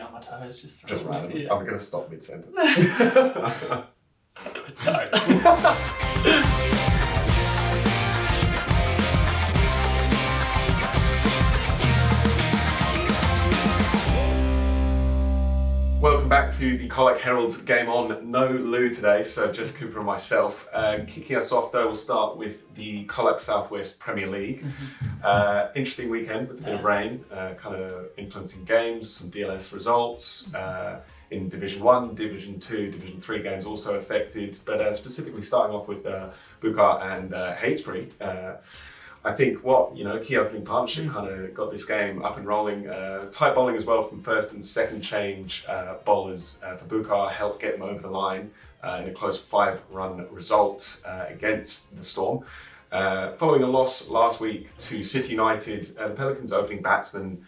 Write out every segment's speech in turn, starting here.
me on my toes. Just randomly. Yeah. I'm going to stop mid-sentence. No. Welcome back to the Colac Herald's Game On. No Lou today, so just Cooper and myself. Kicking us off though, we'll start with the Colac Southwest Premier League. Interesting weekend with a bit of rain, kind of influencing games, some DLS results. In Division 1, Division 2, Division 3 games also affected, but specifically starting off with Bucar and Heytesbury. I think key opening partnership kind of got this game up and rolling. Tight bowling as well from first and second change bowlers for Bucar helped get them over the line in a close 5-run result against the Storm. Following a loss last week to City United, the Pelicans' opening batsman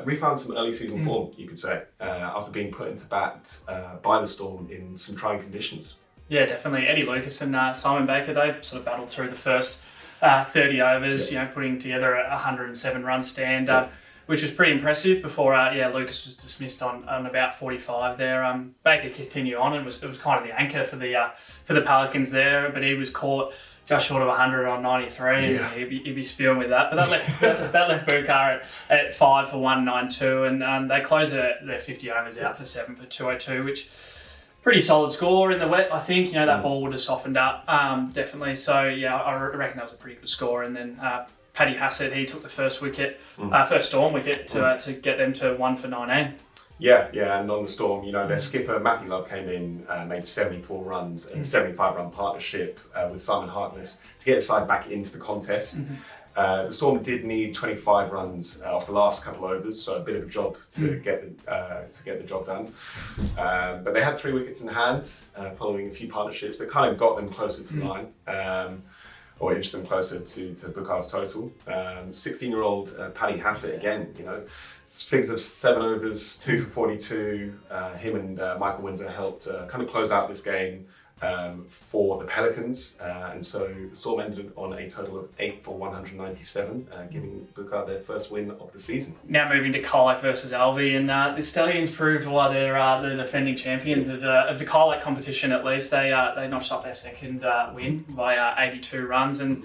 refound some early season form, you could say, after being put into bat by the Storm in some trying conditions. Yeah, definitely. Eddie Lucas and Simon Baker, they sort of battled through the first 30 overs, putting together a 107 run stand, which was pretty impressive before, Lucas was dismissed on about 45 there. Baker continued on and it was kind of the anchor for the Pelicans there, but he was caught just short of 100 on 93 and he'd be spewing with that. But that left Bucar at 5 for 192 and they closed their 50 overs out for 7 for 202, which pretty solid score in the wet, I think. That ball would have softened up, definitely. So, I reckon that was a pretty good score. And then Paddy Hassett, he took the first Storm wicket to get them to 1 for 19. Yeah, and on the Storm, their skipper, Matthew Love, came in, made 74 runs in a 75-run partnership with Simon Harkness to get the side back into the contest. The Storm did need 25 runs off the last couple of overs, so a bit of a job to get the job done. But they had 3 wickets in hand following a few partnerships that kind of got them closer to the line, or inched them closer to Bucar's total. 16-year-old Paddy Hassett again, figures of 7 overs, 2 for 42. Him and Michael Windsor helped kind of close out this game for the Pelicans, and so the Storm ended on a total of 8 for 197, giving Bucar their first win of the season. Now moving to Colac versus Alvey, and the Stallions proved why they're the defending champions of the Colac competition. At least they notched up their second win by 82 runs, and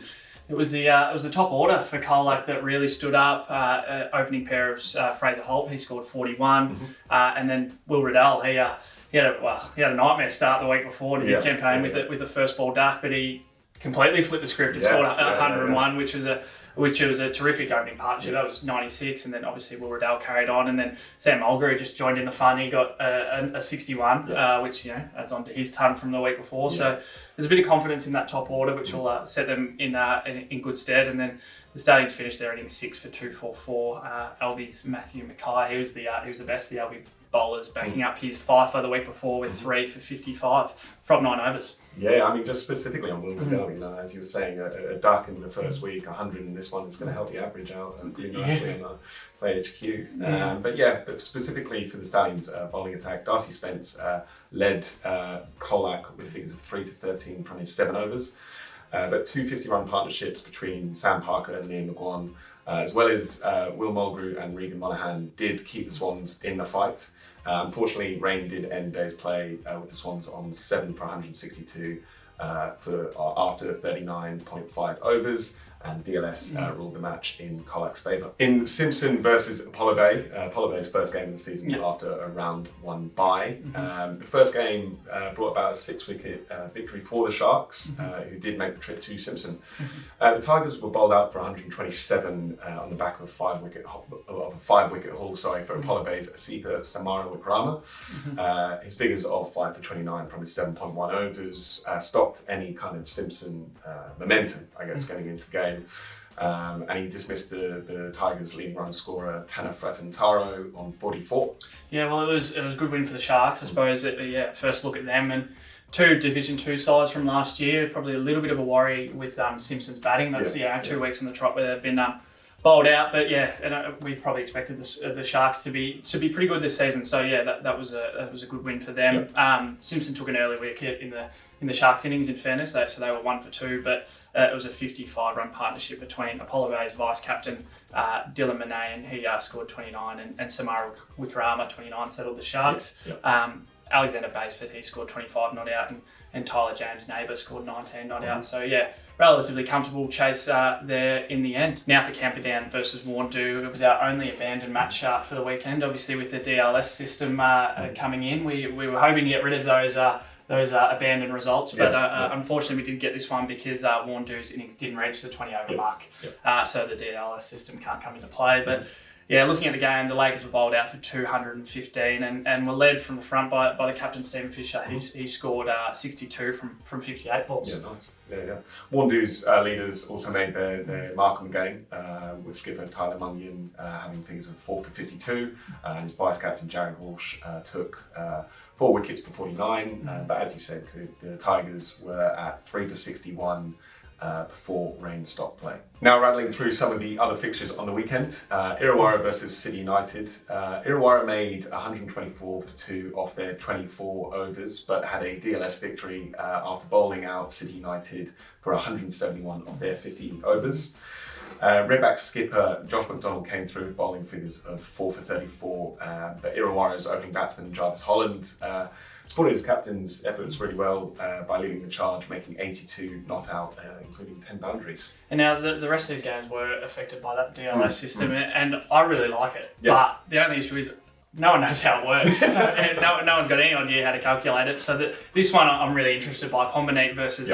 it was the top order for Colac that really stood up. Opening pair of Fraser Holt, he scored 41, and then Will Riddell, he had a nightmare start the week before to his campaign with a first ball duck, but he completely flipped the script and scored 101, which was a terrific opening partnership. That was 96, and then obviously Will Riddell carried on, and then Sam Mulgrew just joined in the fun. He got a 61, which adds on to his ton from the week before. So there's a bit of confidence in that top order, which will set them in good stead. And then the Stallions finished their innings 6 for 244. Alvey's Matthew Mackay, he was the best of the Alvey bowlers, backing up his fifer the week before with 3 for 55 from 9 overs. Yeah, I mean, just specifically on Will Riddell, as you were saying, a duck in the first week, 100 in this one is going to help the average out pretty nicely on Play HQ. But specifically for the Stallions bowling attack, Darcy Spence led Colac with figures of 3 for 13 from his 7 overs. But 2 50-run partnerships between Sam Parker and Liam McGuan, as well as Will Mulgrew and Regan Monaghan, did keep the Swans in the fight. Unfortunately, rain did end day's play with the Swans on 7 for 162 after 39.5 overs, and DLS ruled the match in Colac's favour. In Simpson versus Apollo Bay, Apollo Bay's first game of the season after a round 1 bye. The first game brought about a 6-wicket victory for the Sharks, who did make the trip to Simpson. The Tigers were bowled out for 127 on the back of a 5-wicket haul for Apollo Bay's Asitha Samara Wikrama. His figures of 5 for 29 from his 7.1 overs stopped any kind of Simpson momentum, I guess, going into the game. And he dismissed the Tigers' leading run scorer Tana Fratantaro on 44. Yeah, well, it was a good win for the Sharks, I suppose. First look at them, and 2 Division 2 sides from last year. Probably a little bit of a worry with Simpson's batting. That's 2 weeks in the trot where they've been bowled out, but yeah, and we probably expected the Sharks to be pretty good this season. So yeah, that was a good win for them. Yep. Simpson took an early wicket in the Sharks innings. In fairness, so they were 1 for 2, but it was a 55-run partnership between Apollo Bay's vice captain Dylan Monet, and he scored 29, and Samara Wickrama 29 settled the Sharks. Yep. Alexander Basford, he scored 25 not out, and Tyler James Neighbour scored 19 not out. So yeah, relatively comfortable chase there in the end. Now for Camperdown versus Warndoo, it was our only abandoned match for the weekend. Obviously with the DLS system coming in, we were hoping to get rid of those abandoned results, but unfortunately we didn't get this one because Warndoo's innings didn't reach the 20 over mark. So the DLS system can't come into play. But yeah, looking at the game, the Lakers were bowled out for 215 and were led from the front by the captain, Stephen Fisher. He scored 62 from 58 balls. Yeah, nice. Yeah. Warndoo's leaders also made their mark on the game, with skipper Tyler Mungian having figures of 4 for 52. His vice-captain, Jared Walsh, took 4 wickets for 49. But as you said, the Tigers were at 3 for 61 before rain stopped play. Now rattling through some of the other fixtures on the weekend, Illawarra versus City United. Illawarra made 124 for 2 off their 24 overs, but had a DLS victory after bowling out City United for 171 of their 50 overs. Redback skipper Josh McDonald came through with bowling figures of 4 for 34, but Illawarra's opening batsman Jarvis Holland supported his captain's efforts really well by leading the charge, making 82 not out, including 10 boundaries. And now the rest of these games were affected by that DLS system, and I really like it. Yeah. But the only issue is no one knows how it works. no one's got any idea how to calculate it. So this one I'm really interested by, Pombanite versus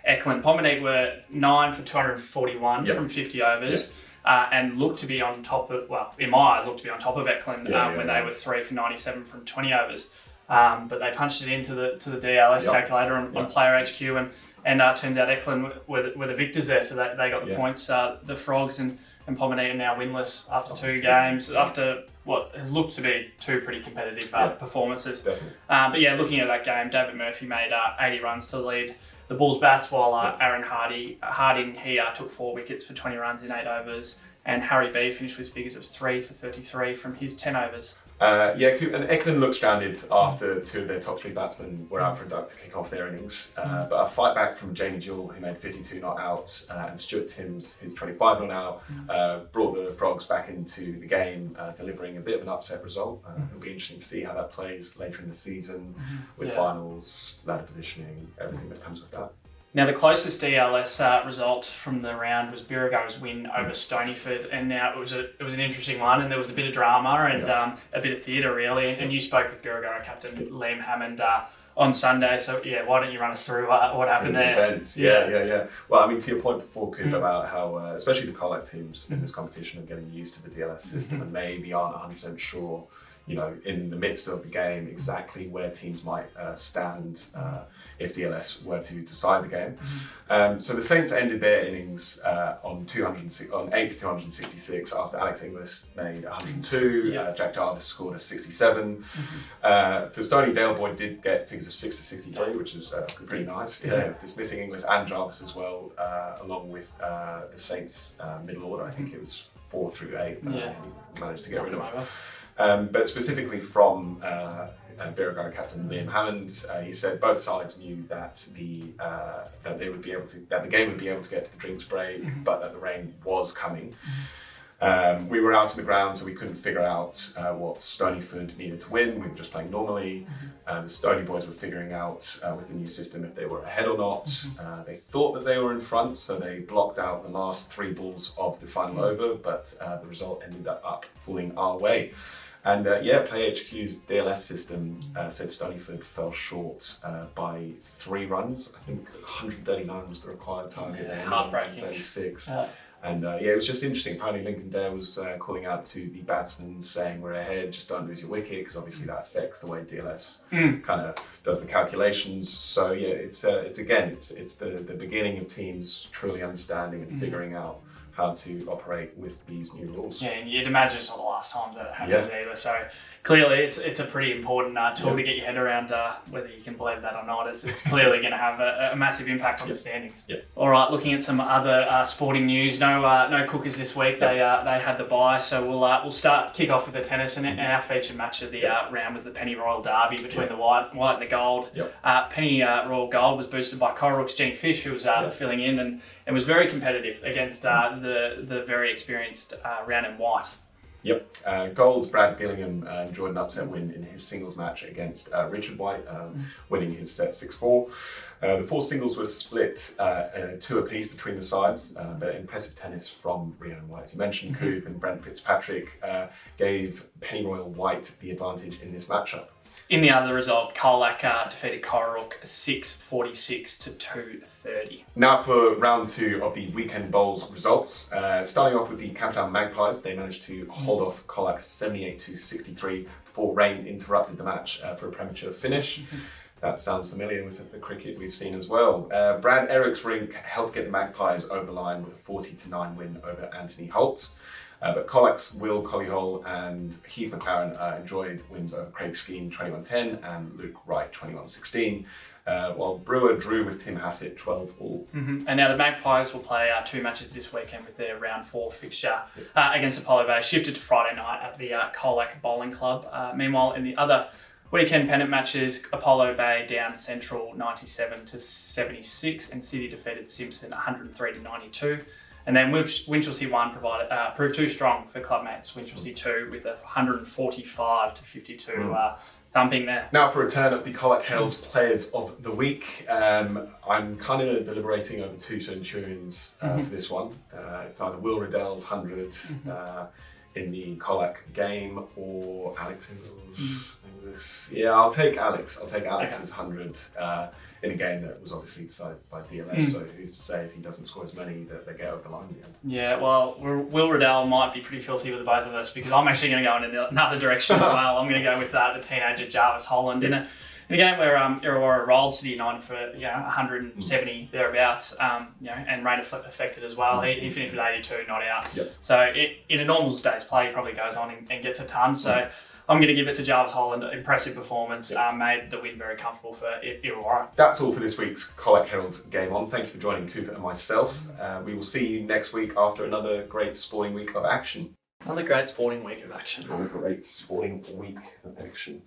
Eklund. Pombanite were 9 for 241 from 50 overs. And looked to be on top of, in my eyes, looked to be on top of Eklund when they were 3 for 97 from 20 overs. But they punched it into the DLS calculator on Player HQ, and turns out Eklund were the victors there, so they got the points. The Frogs and Pombanite are now winless after 2 games, after what has looked to be 2 pretty competitive performances. But yeah, looking at that game, David Murphy made 80 runs to lead the Bulls bats, while Aaron Harding took 4 wickets for 20 runs in 8 overs, and Harry B finished with figures of 3 for 33 from his 10 overs. And Eklund looked stranded after 2 of their top 3 batsmen were out for a duck to kick off their innings. But a fight back from Jamie Jewell, who made 52 not out, and Stuart Timms, his 25 not out, brought the Frogs back into the game, delivering a bit of an upset result. It'll be interesting to see how that plays later in the season with finals, ladder positioning, everything that comes with that. Now, the closest DLS result from the round was Birregurra's win over Stonyford, and now it was an interesting one, and there was a bit of drama and a bit of theatre, really. And you spoke with Birregurra captain Liam Hammond on Sunday, so why don't you run us through what happened there? Events. Yeah. Well, I mean, to your point before, Coop, about how especially the Colac teams in this competition are getting used to the DLS system and maybe aren't 100% sure, in the midst of the game, exactly where teams might stand if DLS were to decide the game. So the Saints ended their innings on 8 for 266 after Alex Inglis made 102. Jack Jarvis scored a 67. For Stony, Dale Boyd did get figures of 6 for 63, which is pretty nice. Dismissing Inglis and Jarvis as well, along with the Saints middle order. I think it was 4 through 8 managed to get rid of. But specifically from Birregurra captain Liam Hammond, he said both sides knew that the game would be able to get to the drinks break, but that the rain was coming. We were out on the ground, so we couldn't figure out what Stonyford needed to win. We were just playing normally. The Stony boys were figuring out with the new system if they were ahead or not. They thought that they were in front, so they blocked out the last 3 balls of the final over, but the result ended up falling our way. And Play HQ's DLS system said Stonyford fell short by 3 runs. I think 139 was the required target. Heartbreaking. 36. And it was just interesting. Apparently Lincoln Dare was calling out to the batsmen saying, we're ahead, just don't lose your wicket, because obviously that affects the way DLS kind of does the calculations. So it's the beginning of teams truly understanding and figuring out how to operate with these new rules. Yeah, and you'd imagine it's not the last time that it happens either. So clearly it's a pretty important tool to get your head around, whether you can believe that or not. It's clearly going to have a massive impact on the standings. All right, looking at some other sporting news. No Cookers this week. They had the bye, so we'll kick off with the tennis, and our featured match of the round was the Penny Royal Derby between the white and the gold. Penny Royal Gold was boosted by Colac Jenny Fish, who was filling in, and was very competitive against the very experienced round in white. Gold's Brad Billingham enjoyed an upset win in his singles match against Richard White, winning his set 6-4. The four singles were split 2 apiece between the sides, but impressive tennis from Rhiannon White. As you mentioned, Coop and Brent Fitzpatrick gave Penny Royal White the advantage in this matchup. In the other result, Colac defeated Corook 6-46 to 2-30. Now for round 2 of the weekend bowls results. Starting off with the Campbelltown Magpies, they managed to hold off Colac 78-63 before rain interrupted the match for a premature finish. That sounds familiar with the cricket we've seen as well. Brad Eric's rink helped get the Magpies over the line with a 40-9 win over Anthony Holt. But Colac's Will Collyhole and Heath McLaren enjoyed wins over Craig Skeen 21-10 and Luke Wright 21-16, while Brewer drew with Tim Hassett 12-all. And now the Magpies will play 2 matches this weekend with their round 4 fixture against Apollo Bay, shifted to Friday night at the Colac Bowling Club. Meanwhile, in the other weekend pennant matches, Apollo Bay down Central 97-76 and City defeated Simpson 103-92. And then Winchelsea 1 proved too strong for clubmates Winchelsea 2 with a 145-52 thumping there. Now for a turn at the Colac Herald's Players of the Week. I'm kind of deliberating over 2 Centurions for this one. It's either Will Riddell's 100 in the Colac game or Alex Ingles. I'll take Alex. I'll take Alex's 100 in a game that was obviously decided by DLS. So who's to say if he doesn't score as many that they get over the line in the end? Yeah, well, Will Riddell might be pretty filthy with the both of us because I'm actually going to go in another direction as well. I'm going to go with the teenager Jarvis Holland in a game where Illawarra rolled City United for 170 thereabouts, and rain affected as well. He finished with 82, not out. So in a normal day's play, he probably goes on and gets a ton. So I'm going to give it to Jarvis Holland. Impressive performance, made the win very comfortable for Illawarra. That's all for this week's Colac Herald Game On. Thank you for joining Cooper and myself. We will see you next week after another great sporting week of action. Another great sporting week of action. Another great sporting week of action.